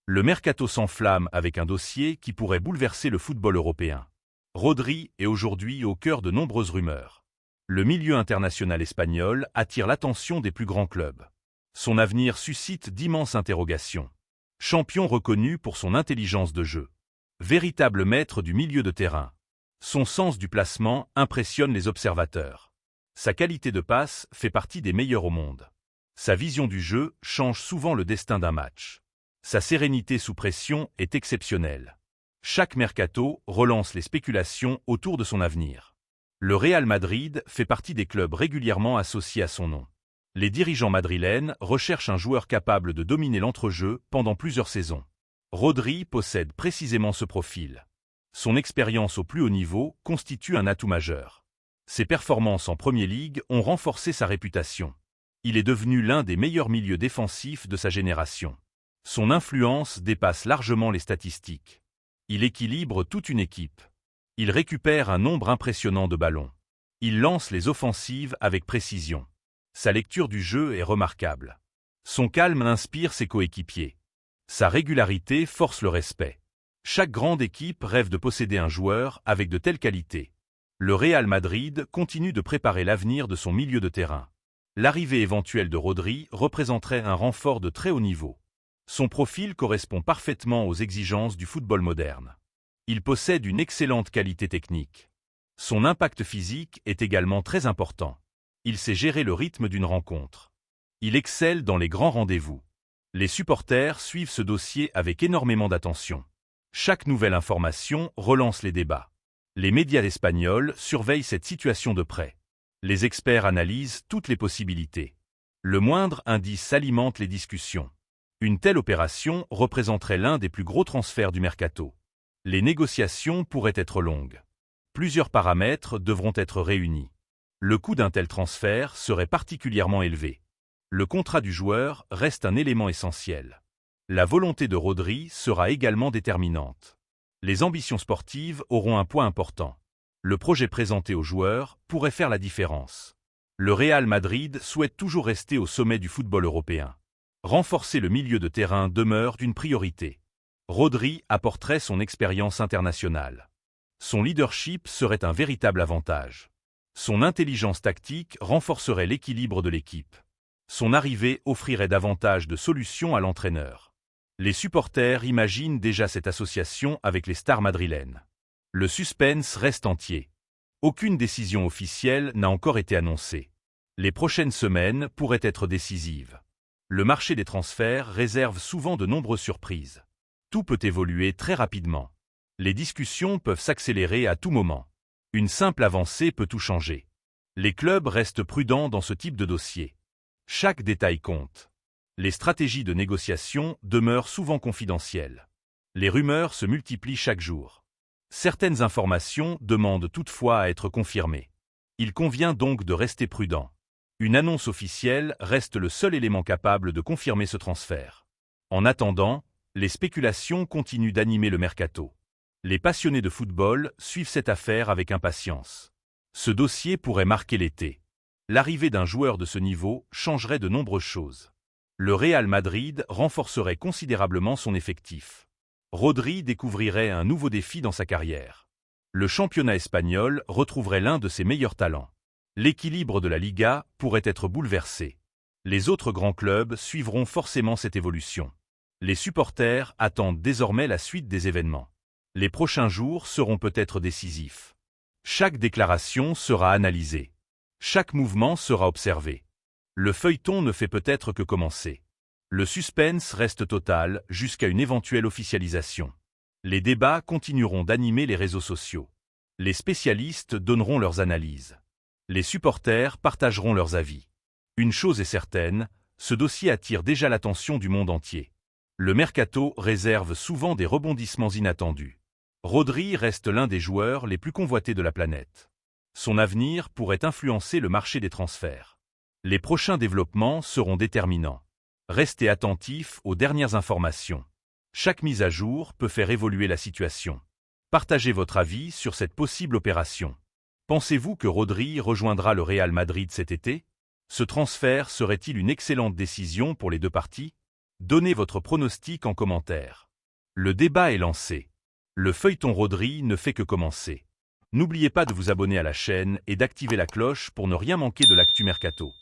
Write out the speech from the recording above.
Le mercato s'enflamme avec un dossier qui pourrait bouleverser le football européen. Rodri est aujourd'hui au cœur de nombreuses rumeurs. Le milieu international espagnol attire l'attention des plus grands clubs. Son avenir suscite d'immenses interrogations. Champion reconnu pour son intelligence de jeu. Véritable maître du milieu de terrain. Son sens du placement impressionne les observateurs. Sa qualité de passe fait partie des meilleures au monde. Sa vision du jeu change souvent le destin d'un match. Sa sérénité sous pression est exceptionnelle. Chaque mercato relance les spéculations autour de son avenir. Le Real Madrid fait partie des clubs régulièrement associés à son nom. Les dirigeants madrilènes recherchent un joueur capable de dominer l'entrejeu pendant plusieurs saisons. Rodri possède précisément ce profil. Son expérience au plus haut niveau constitue un atout majeur. Ses performances en Premier League ont renforcé sa réputation. Il est devenu l'un des meilleurs milieux défensifs de sa génération. Son influence dépasse largement les statistiques. Il équilibre toute une équipe. Il récupère un nombre impressionnant de ballons. Il lance les offensives avec précision. Sa lecture du jeu est remarquable. Son calme inspire ses coéquipiers. Sa régularité force le respect. Chaque grande équipe rêve de posséder un joueur avec de telles qualités. Le Real Madrid continue de préparer l'avenir de son milieu de terrain. L'arrivée éventuelle de Rodri représenterait un renfort de très haut niveau. Son profil correspond parfaitement aux exigences du football moderne. Il possède une excellente qualité technique. Son impact physique est également très important. Il sait gérer le rythme d'une rencontre. Il excelle dans les grands rendez-vous. Les supporters suivent ce dossier avec énormément d'attention. Chaque nouvelle information relance les débats. Les médias espagnols surveillent cette situation de près. Les experts analysent toutes les possibilités. Le moindre indice alimente les discussions. Une telle opération représenterait l'un des plus gros transferts du mercato. Les négociations pourraient être longues. Plusieurs paramètres devront être réunis. Le coût d'un tel transfert serait particulièrement élevé. Le contrat du joueur reste un élément essentiel. La volonté de Rodri sera également déterminante. Les ambitions sportives auront un poids important. Le projet présenté aux joueurs pourrait faire la différence. Le Real Madrid souhaite toujours rester au sommet du football européen. Renforcer le milieu de terrain demeure une priorité. Rodri apporterait son expérience internationale. Son leadership serait un véritable avantage. Son intelligence tactique renforcerait l'équilibre de l'équipe. Son arrivée offrirait davantage de solutions à l'entraîneur. Les supporters imaginent déjà cette association avec les stars madrilènes. Le suspense reste entier. Aucune décision officielle n'a encore été annoncée. Les prochaines semaines pourraient être décisives. Le marché des transferts réserve souvent de nombreuses surprises. Tout peut évoluer très rapidement. Les discussions peuvent s'accélérer à tout moment. Une simple avancée peut tout changer. Les clubs restent prudents dans ce type de dossier. Chaque détail compte. Les stratégies de négociation demeurent souvent confidentielles. Les rumeurs se multiplient chaque jour. Certaines informations demandent toutefois à être confirmées. Il convient donc de rester prudent. Une annonce officielle reste le seul élément capable de confirmer ce transfert. En attendant, les spéculations continuent d'animer le mercato. Les passionnés de football suivent cette affaire avec impatience. Ce dossier pourrait marquer l'été. L'arrivée d'un joueur de ce niveau changerait de nombreuses choses. Le Real Madrid renforcerait considérablement son effectif. Rodri découvrirait un nouveau défi dans sa carrière. Le championnat espagnol retrouverait l'un de ses meilleurs talents. L'équilibre de la Liga pourrait être bouleversé. Les autres grands clubs suivront forcément cette évolution. Les supporters attendent désormais la suite des événements. Les prochains jours seront peut-être décisifs. Chaque déclaration sera analysée. Chaque mouvement sera observé. Le feuilleton ne fait peut-être que commencer. Le suspense reste total jusqu'à une éventuelle officialisation. Les débats continueront d'animer les réseaux sociaux. Les spécialistes donneront leurs analyses. Les supporters partageront leurs avis. Une chose est certaine, ce dossier attire déjà l'attention du monde entier. Le mercato réserve souvent des rebondissements inattendus. Rodri reste l'un des joueurs les plus convoités de la planète. Son avenir pourrait influencer le marché des transferts. Les prochains développements seront déterminants. Restez attentifs aux dernières informations. Chaque mise à jour peut faire évoluer la situation. Partagez votre avis sur cette possible opération. Pensez-vous que Rodri rejoindra le Real Madrid cet été? Ce transfert serait-il une excellente décision pour les deux parties? Donnez votre pronostic en commentaire. Le débat est lancé. Le feuilleton Rodri ne fait que commencer. N'oubliez pas de vous abonner à la chaîne et d'activer la cloche pour ne rien manquer de l'actu mercato.